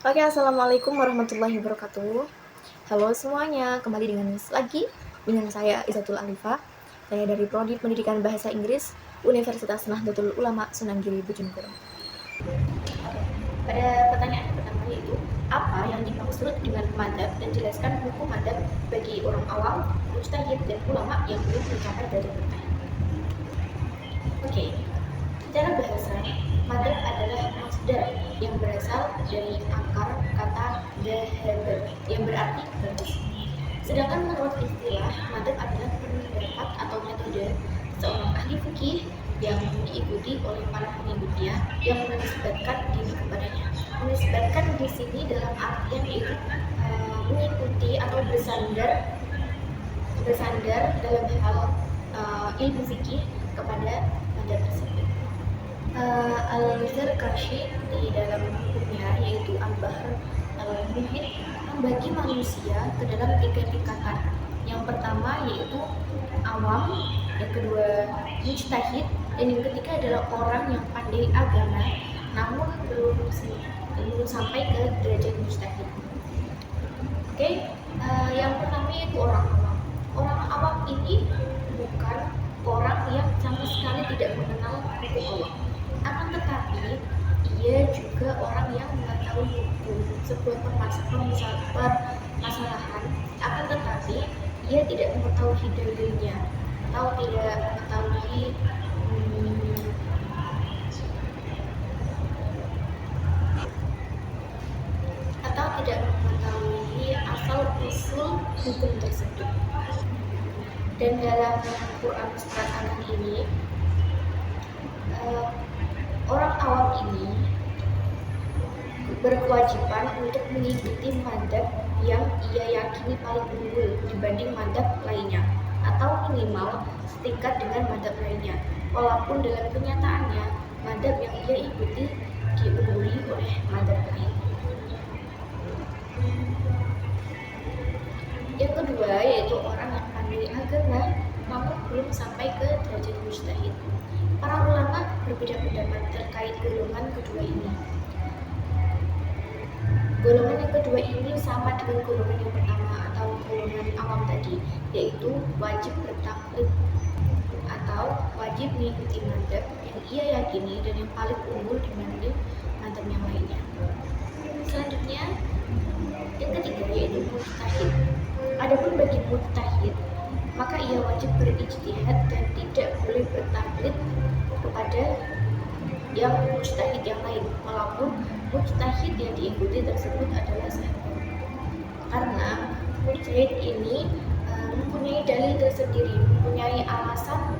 Oke, assalamualaikum warahmatullahi wabarakatuh. Halo semuanya, kembali lagi dengan saya Izatul Alifah. Saya dari Prodi Pendidikan Bahasa Inggris Universitas Nahdlatul Ulama Sunan Giri Bojonegoro. Pada pertanyaan yang pertama yaitu apa yang dimaksud dengan madhab dan jelaskan hukum madhab bagi orang awam, mujtahid dan ulama yang belum mencapai derajat mujtahid. Oke, secara bahasa, madhab adalah masdar yang berasal dari akar kata dhahaba yang berarti bagus. Sedangkan menurut istilah, madhab adalah pendapat atau metode seorang ahli fikih yang diikuti oleh para pengikutnya yang menisbatkan diri kepadanya. Menisbatkan di sini dalam artian yaitu mengikuti atau bersandar dalam hal ilmu fikih kepada madhab tersebut. Al-Zarkashi di dalam bukunya yaitu Al-Bahr Al-Muhit membagi manusia ke dalam 3 tingkatan. Yang pertama yaitu awam, yang kedua mujtahid, dan yang ketiga adalah orang yang pandai agama namun belum sampai ke derajat mujtahid. Oke, yang pertama yaitu orang awam. Orang awam ini bukan orang yang sama sekali tidak mengenal hukum Allah. Akan tetapi ia juga orang yang mengetahui hukum sebuah permasalahan, akan tetapi ia tidak mengetahui dalilnya atau tidak mengetahui asal usul hukum tersebut. Dan dalam Quran surat An-Nahl ini orang awam ini berkewajiban untuk mengikuti madhab yang ia yakini paling unggul dibanding madhab lainnya atau minimal setingkat dengan madhab lainnya, walaupun dalam kenyataannya madhab yang ia ikuti diungguli oleh madhab lain. Yang kedua yaitu orang yang pandai agama namun belum sampai ke derajat mujtahid. Para ulama berbeda pendapat terkait golongan kedua ini. Golongan yang kedua ini sama dengan golongan yang pertama atau golongan awam tadi, yaitu wajib bertaklid atau wajib mengikuti madhab yang ia yakini dan yang paling unggul dibanding madhab yang lainnya. Selanjutnya, yang ketiga yaitu mujtahid. Adapun bagi mujtahid, maka ia wajib berijtihad dan tidak boleh bertaklid kepada yang mujtahid yang lain, walaupun mujtahid yang diikuti tersebut adalah sahih. Karena mujtahid ini mempunyai dalil tersendiri, mempunyai alasan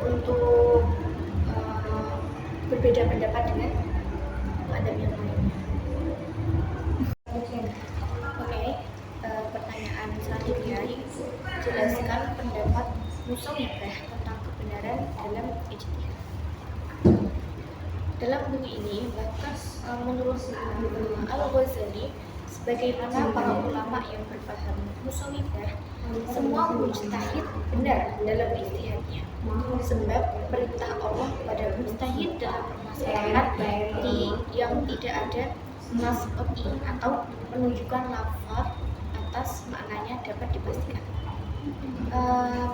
untuk berbeda pendapat dengan madhab yang lainnya. Pertanyaan selanjutnya yaitu jelaskan pendapat musawwifah tentang kebenaran dalam ijtihad. Dalam buku ini, bahkan menurut Al-Ghazali, sebagaimana para ulama yang berpaham musawwifah, semua mujtahid benar dalam ijtihadnya, sebab perintah Allah kepada mujtahid dalam permasalahan yang tidak ada nas qat'i atau menunjukkan lafaz atas maknanya dapat dipastikan.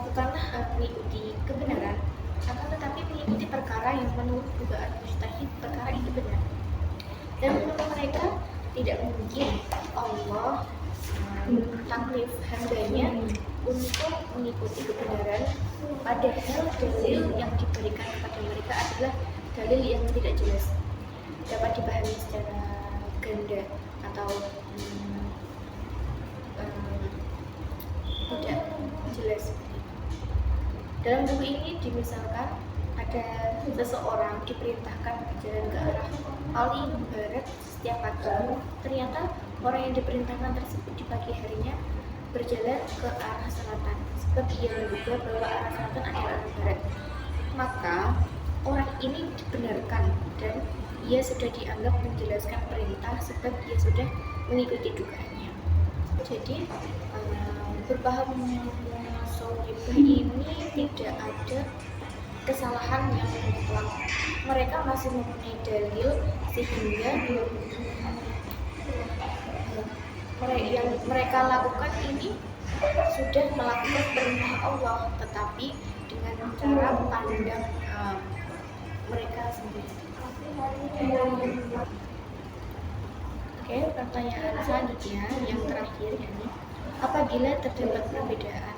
Bukanlah mengikuti kebenaran, akan tetapi mengikuti perkara yang menurut dugaan mujtahid perkara itu benar. Dan menurut mereka tidak mungkin Allah taklif hambanya untuk mengikuti kebenaran, padahal dalil yang diberikan kepada mereka adalah dalil yang tidak jelas, dapat dipahami secara ganda atau tidak jelas. Dalam buku ini dimisalkan ada seseorang diperintahkan berjalan ke arah paling barat setiap pagi. Ternyata orang yang diperintahkan tersebut di pagi harinya berjalan ke arah selatan, sebab ia menduga bahwa arah selatan adalah arah barat. Maka orang ini dibenarkan dan ia sudah dianggap menjelaskan perintah sebab ia sudah mengikuti dugaannya. Jadi berpaham musawwifah ini tidak ada kesalahan yang mutlak. Mereka masih mempunyai dalil sehingga yang mereka lakukan ini sudah melakukan perintah Allah, tetapi dengan cara pandang mereka sendiri. Oke, pertanyaan selanjutnya yang terakhir ini, apabila terdapat perbedaan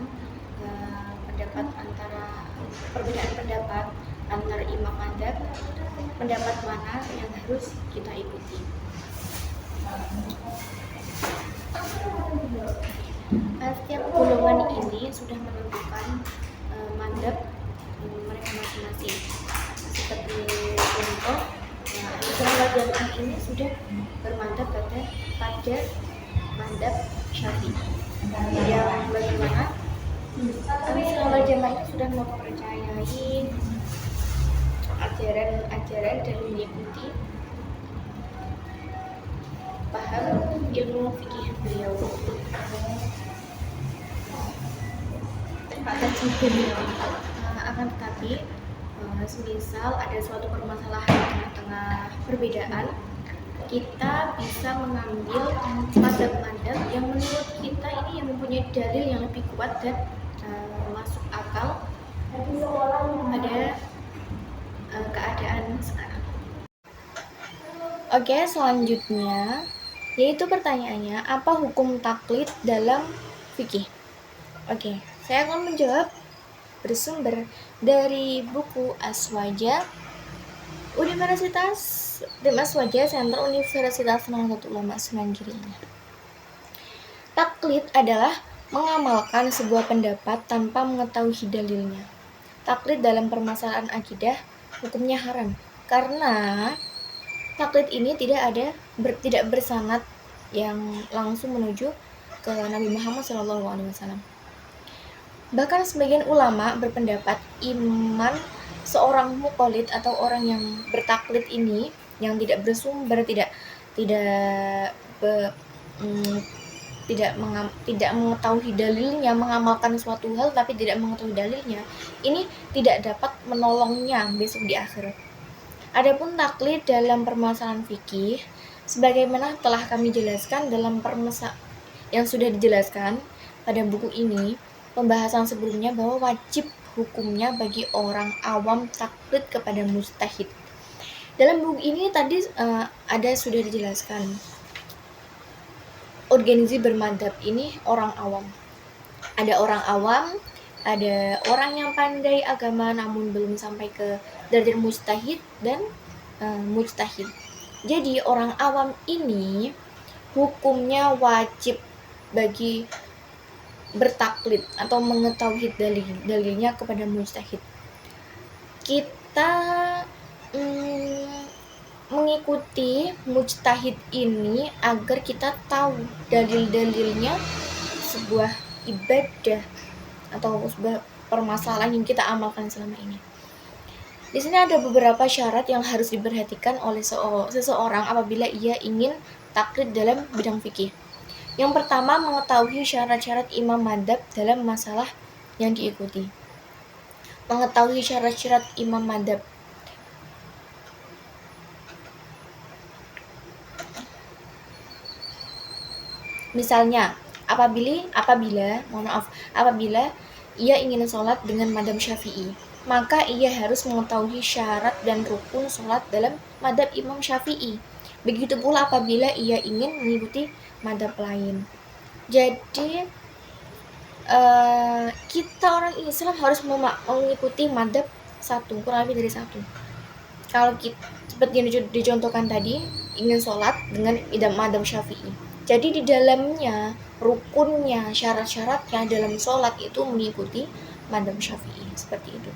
pendapat antara imam madzhab, pendapat mana yang harus kita ikuti? Setiap golongan ini sudah menentukan madzhab mereka masing-masing. Seperti contoh, Ahlussunnah wal Jamaah ini sudah bermadzhab pada madzhab Syafi'i. Yang bagaimana Ahlussunnah wal Jamaah ini sudah mempercayai ajaran-ajaran dan mengikuti paham ilmu fikih beliau. Akan tetapi semisal ada suatu permasalahan di tengah perbedaan, kita bisa mengambil madzhab-madzhab yang menurut kita ini yang mempunyai dalil yang lebih kuat dan masuk akal pada keadaan sekarang. Oke, selanjutnya yaitu pertanyaannya, apa hukum taklid dalam fikih? Oke, saya akan menjawab bersumber dari buku Aswaja, Universitas Aswaja Center Universitas Nahdlatul Ulama Sunan Giri. Taklid adalah mengamalkan sebuah pendapat tanpa mengetahui dalilnya. Taklid dalam permasalahan akidah hukumnya haram karena taklid ini tidak bersanad yang langsung menuju ke Nabi Muhammad SAW. Bahkan sebagian ulama berpendapat iman seorang muqallid atau orang yang bertaklid ini yang tidak bersumber, tidak mengetahui dalilnya, mengamalkan suatu hal tapi tidak mengetahui dalilnya, ini tidak dapat menolongnya besok di akhirat. Adapun taklid dalam permasalahan fikih, sebagaimana telah kami jelaskan dalam yang sudah dijelaskan pada buku ini, pembahasan sebelumnya, bahwa wajib hukumnya bagi orang awam taklid kepada mujtahid. Dalam buku ini tadi sudah dijelaskan organisasi bermadzhab ini orang awam. Ada orang awam, ada orang yang pandai agama namun belum sampai ke derajat mujtahid dan mujtahid. Jadi orang awam ini hukumnya wajib bagi bertaklid atau mengetahui dalilnya kepada mujtahid. Kita mengikuti mujtahid ini agar kita tahu dalil-dalilnya sebuah ibadah atau sebuah permasalahan yang kita amalkan selama ini. Di sini ada beberapa syarat yang harus diperhatikan oleh seseorang apabila ia ingin taklid dalam bidang fikih. Yang pertama, mengetahui syarat-syarat imam madzhab dalam masalah yang diikuti. Mengetahui syarat-syarat imam madzhab. Misalnya, apabila ia ingin sholat dengan madzhab Syafi'i, maka ia harus mengetahui syarat dan rukun sholat dalam madzhab Imam Syafi'i. Begitu pula apabila ia ingin mengikuti madzhab lain. Jadi kita orang Islam harus mengikuti madzhab satu, kurang lebih dari satu. Kalau kita seperti yang dicontohkan tadi, ingin sholat dengan madzhab Syafi'i, jadi di dalamnya rukunnya, syarat-syaratnya dalam sholat itu mengikuti madzhab Syafi'i, seperti itu.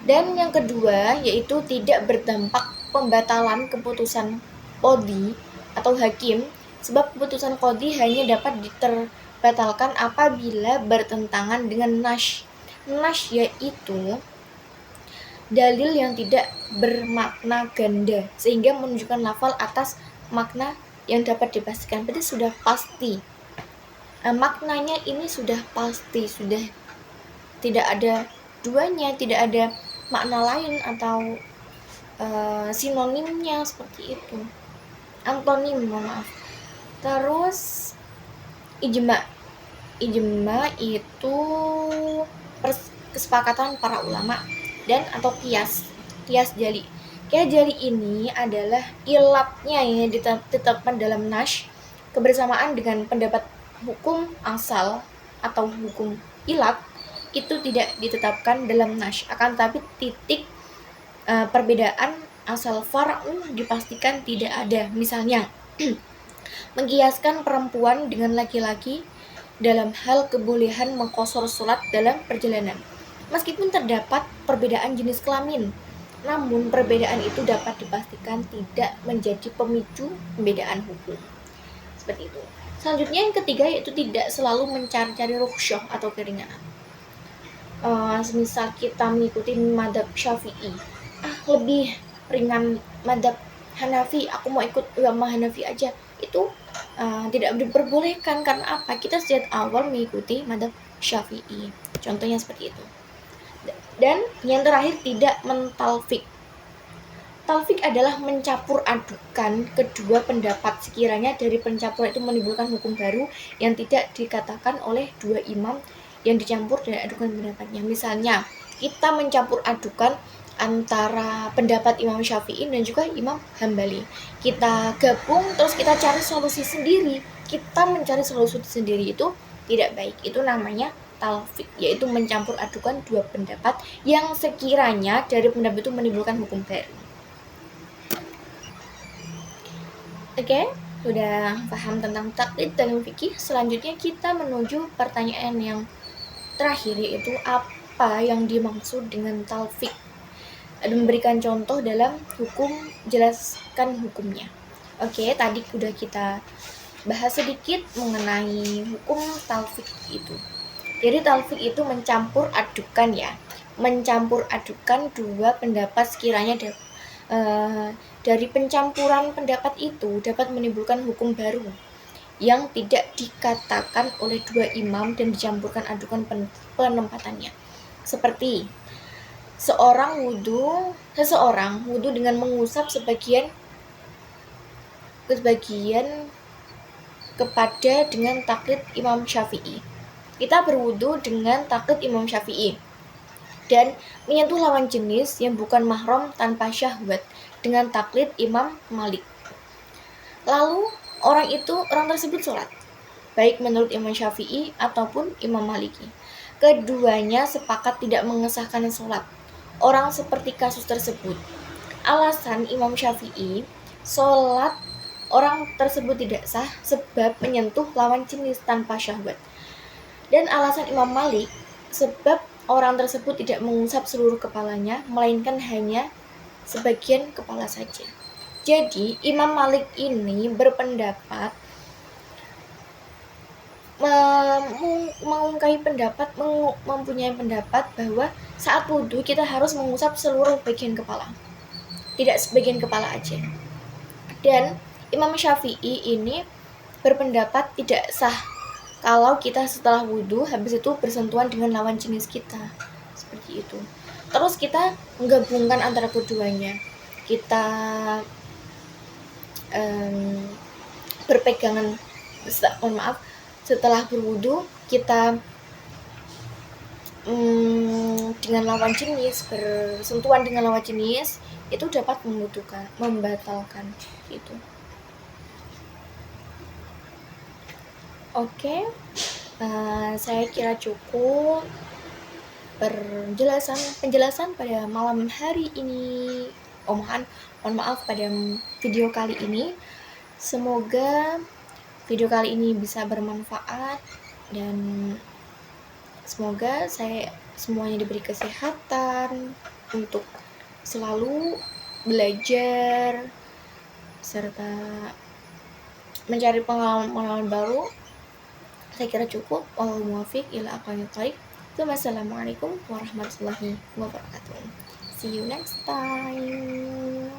Dan yang kedua yaitu tidak berdampak pembatalan keputusan qadhi atau hakim, sebab keputusan qadhi hanya dapat diterbatalkan apabila bertentangan dengan nas. Nas yaitu dalil yang tidak bermakna ganda sehingga menunjukkan lafal atas makna yang dapat dipastikan. Berarti sudah pasti, maknanya ini sudah pasti, sudah tidak ada duanya, tidak ada makna lain atau sinonimnya, seperti itu, antonim, mohon maaf. Terus Ijma. Ijma itu kesepakatan para ulama dan atau kias jali. Kias jali ini adalah ilatnya yang ditetapkan dalam nas kebersamaan dengan pendapat hukum asal atau hukum ilat itu tidak ditetapkan dalam nas, akan tetapi titik perbedaan asal far'u dipastikan tidak ada. Misalnya mengkiaskan perempuan dengan laki-laki dalam hal kebolehan mengqashar sholat dalam perjalanan. Meskipun terdapat perbedaan jenis kelamin, namun perbedaan itu dapat dipastikan tidak menjadi pemicu pembedaan hukum. Seperti itu. Selanjutnya yang ketiga yaitu tidak selalu mencari-cari rukhsah atau keringanan. Semisal kita mengikuti madhab Syafi'i, lebih ringan madhab Hanafi, aku mau ikut ulama Hanafi aja, itu tidak diperbolehkan. Karena apa? Kita sejak awal mengikuti madhab Syafi'i, contohnya seperti itu. Dan yang terakhir tidak mentalfik. Talfik adalah mencampur adukan kedua pendapat sekiranya dari pencampuran itu menimbulkan hukum baru yang tidak dikatakan oleh dua imam yang dicampur dari adukan pendapatnya. Misalnya kita mencampur adukan antara pendapat Imam Syafi'i dan juga Imam Hambali, kita gabung terus kita cari solusi sendiri, kita mencari solusi sendiri, itu tidak baik. Itu namanya talfik, yaitu mencampur adukan dua pendapat yang sekiranya dari pendapat itu menimbulkan hukum baru. Oke, sudah paham tentang taklid dalam fikih. Selanjutnya kita menuju pertanyaan yang terakhir, yaitu apa yang dimaksud dengan talfik. Memberikan contoh dalam hukum, jelaskan hukumnya. Oke, tadi udah kita bahas sedikit mengenai hukum talfik itu. Jadi talfik itu mencampur adukan ya, mencampur adukan dua pendapat sekiranya dari pencampuran pendapat itu dapat menimbulkan hukum baru yang tidak dikatakan oleh dua imam dan dicampurkan adukan penempatannya. Seperti seseorang wudhu dengan mengusap sebagian kepada dengan taklid Imam Syafi'i. Kita berwudhu dengan taklid Imam Syafi'i dan menyentuh lawan jenis yang bukan mahram tanpa syahwat dengan taklid Imam Malik. Lalu orang tersebut sholat, baik menurut Imam Syafi'i ataupun Imam Maliki. Keduanya sepakat tidak mengesahkan sholat orang seperti kasus tersebut. Alasan Imam Syafi'i, sholat orang tersebut tidak sah sebab menyentuh lawan jenis tanpa syahwat. Dan alasan Imam Malik, sebab orang tersebut tidak mengusap seluruh kepalanya, melainkan hanya sebagian kepala saja. Jadi Imam Malik ini berpendapat, mempunyai pendapat bahwa saat wudhu kita harus mengusap seluruh bagian kepala, tidak sebagian kepala aja. Dan Imam Syafi'i ini berpendapat tidak sah kalau kita setelah wudhu habis itu bersentuhan dengan lawan jenis kita, seperti itu. Terus kita menggabungkan antara keduanya, kita berpegangan, setelah berwudhu kita dengan lawan jenis, bersentuhan dengan lawan jenis, itu dapat membatalkan itu. Oke, saya kira cukup penjelasan pada malam hari ini. Mohon maaf pada video kali ini. Semoga video kali ini bisa bermanfaat dan semoga semuanya diberi kesehatan untuk selalu belajar serta mencari pengalaman baru. Saya kira cukup. Wallahul muwaffiq ila aqwamit thoriq. Wassalamualaikum warahmatullahi wabarakatuh. See you next time.